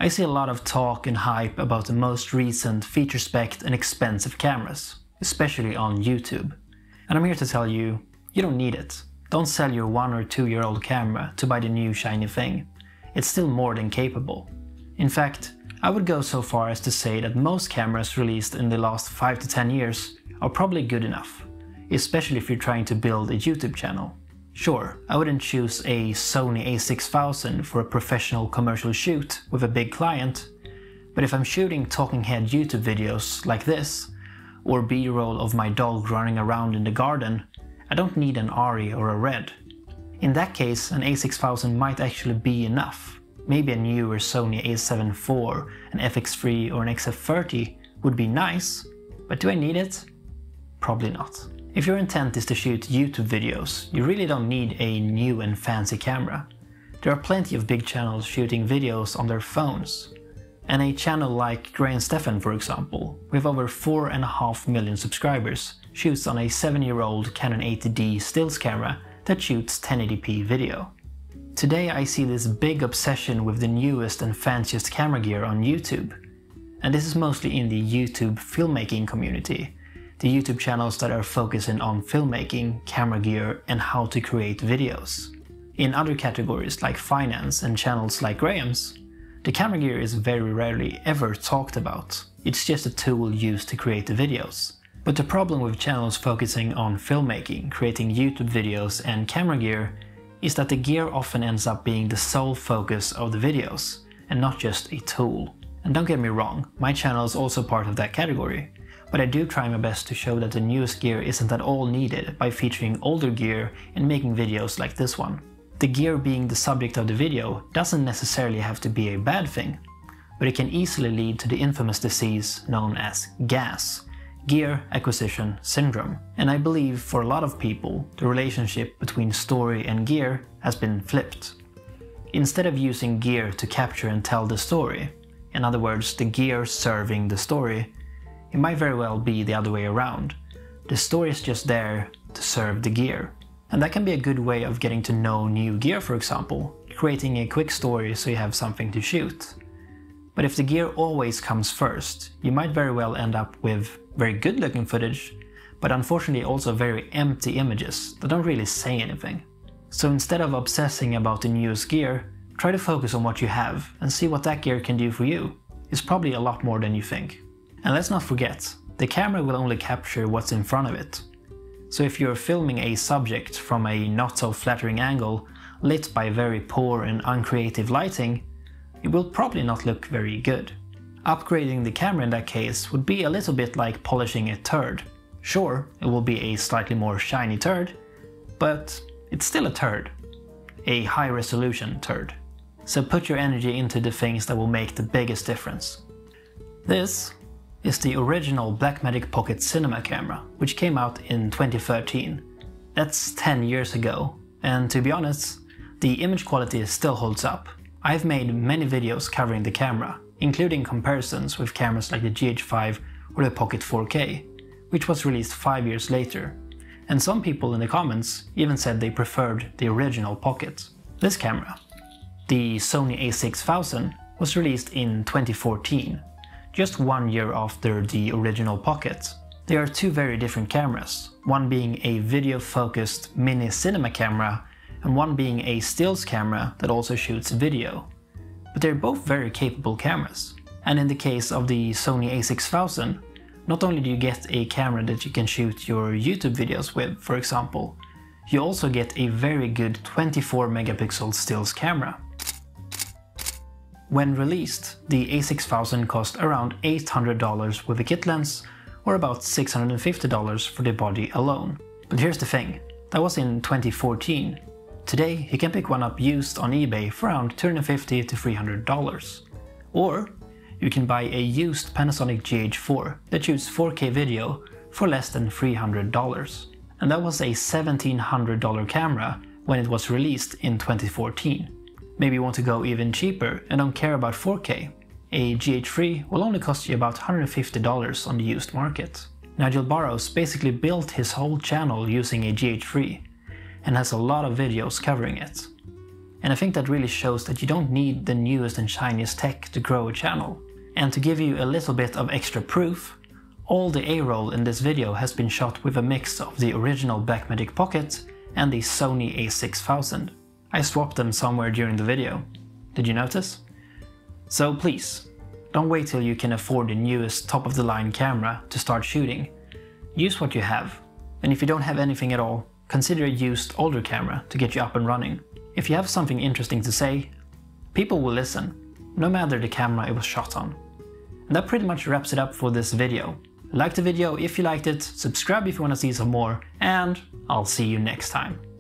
I see a lot of talk and hype about the most recent feature-spec'd and expensive cameras, especially on YouTube. And I'm here to tell you, you don't need it. Don't sell your 1 or 2 year old camera to buy the new shiny thing. It's still more than capable. In fact, I would go so far as to say that most cameras released in the last 5 to 10 years are probably good enough, especially if you're trying to build a YouTube channel. Sure, I wouldn't choose a Sony a6000 for a professional commercial shoot with a big client, but if I'm shooting talking head YouTube videos like this, or B-roll of my dog running around in the garden, I don't need an ARRI or a RED. In that case, an a6000 might actually be enough. Maybe a newer Sony a7 IV, an FX3 or an XF30 would be nice, but do I need it? Probably not. If your intent is to shoot YouTube videos, you really don't need a new and fancy camera. There are plenty of big channels shooting videos on their phones. And a channel like Gray and Stefan, for example, with over 4.5 million subscribers, shoots on a 7-year-old Canon 80D stills camera that shoots 1080p video. Today I see this big obsession with the newest and fanciest camera gear on YouTube. And this is mostly in the YouTube filmmaking community. The YouTube channels that are focusing on filmmaking, camera gear, and how to create videos. In other categories like finance and channels like Graham's, the camera gear is very rarely ever talked about. It's just a tool used to create the videos. But the problem with channels focusing on filmmaking, creating YouTube videos, and camera gear is that the gear often ends up being the sole focus of the videos, and not just a tool. And don't get me wrong, my channel is also part of that category. But I do try my best to show that the newest gear isn't at all needed by featuring older gear and making videos like this one. The gear being the subject of the video doesn't necessarily have to be a bad thing, but it can easily lead to the infamous disease known as GAS, Gear Acquisition Syndrome. And I believe for a lot of people, the relationship between story and gear has been flipped. Instead of using gear to capture and tell the story, in other words, the gear serving the story, it might very well be the other way around. The story is just there to serve the gear. And that can be a good way of getting to know new gear, for example, creating a quick story so you have something to shoot. But if the gear always comes first, you might very well end up with very good looking footage, but unfortunately also very empty images that don't really say anything. So instead of obsessing about the newest gear, try to focus on what you have and see what that gear can do for you. It's probably a lot more than you think. And let's not forget, the camera will only capture what's in front of it. So if you're filming a subject from a not so flattering angle, lit by very poor and uncreative lighting, it will probably not look very good. Upgrading the camera in that case would be a little bit like polishing a turd. Sure, it will be a slightly more shiny turd, but it's still a turd. A high resolution turd. So put your energy into the things that will make the biggest difference. This is the original Blackmagic Pocket Cinema camera, which came out in 2013. That's 10 years ago, and to be honest, the image quality still holds up. I've made many videos covering the camera, including comparisons with cameras like the GH5 or the Pocket 4K, which was released 5 years later, and some people in the comments even said they preferred the original Pocket. This camera, the Sony a6000, was released in 2014. Just 1 year after the original Pocket. They are two very different cameras, one being a video-focused mini cinema camera and one being a stills camera that also shoots video. But they're both very capable cameras. And in the case of the Sony a6000, not only do you get a camera that you can shoot your YouTube videos with, for example, you also get a very good 24 megapixel stills camera. When released, the a6000 cost around $800 with a kit lens, or about $650 for the body alone. But here's the thing, that was in 2014. Today you can pick one up used on eBay for around $250 to $300. Or you can buy a used Panasonic GH4 that shoots 4K video for less than $300. And that was a $1,700 camera when it was released in 2014. Maybe you want to go even cheaper and don't care about 4K. A GH3 will only cost you about $150 on the used market. Nigel Burrows basically built his whole channel using a GH3 and has a lot of videos covering it. And I think that really shows that you don't need the newest and shiniest tech to grow a channel. And to give you a little bit of extra proof, all the A-roll in this video has been shot with a mix of the original Blackmagic Pocket and the Sony a6000. I swapped them somewhere during the video. Did you notice? So please, don't wait till you can afford the newest top-of-the-line camera to start shooting. Use what you have. And if you don't have anything at all, consider a used older camera to get you up and running. If you have something interesting to say, people will listen, no matter the camera it was shot on. And that pretty much wraps it up for this video. Like the video if you liked it, subscribe if you want to see some more, and I'll see you next time.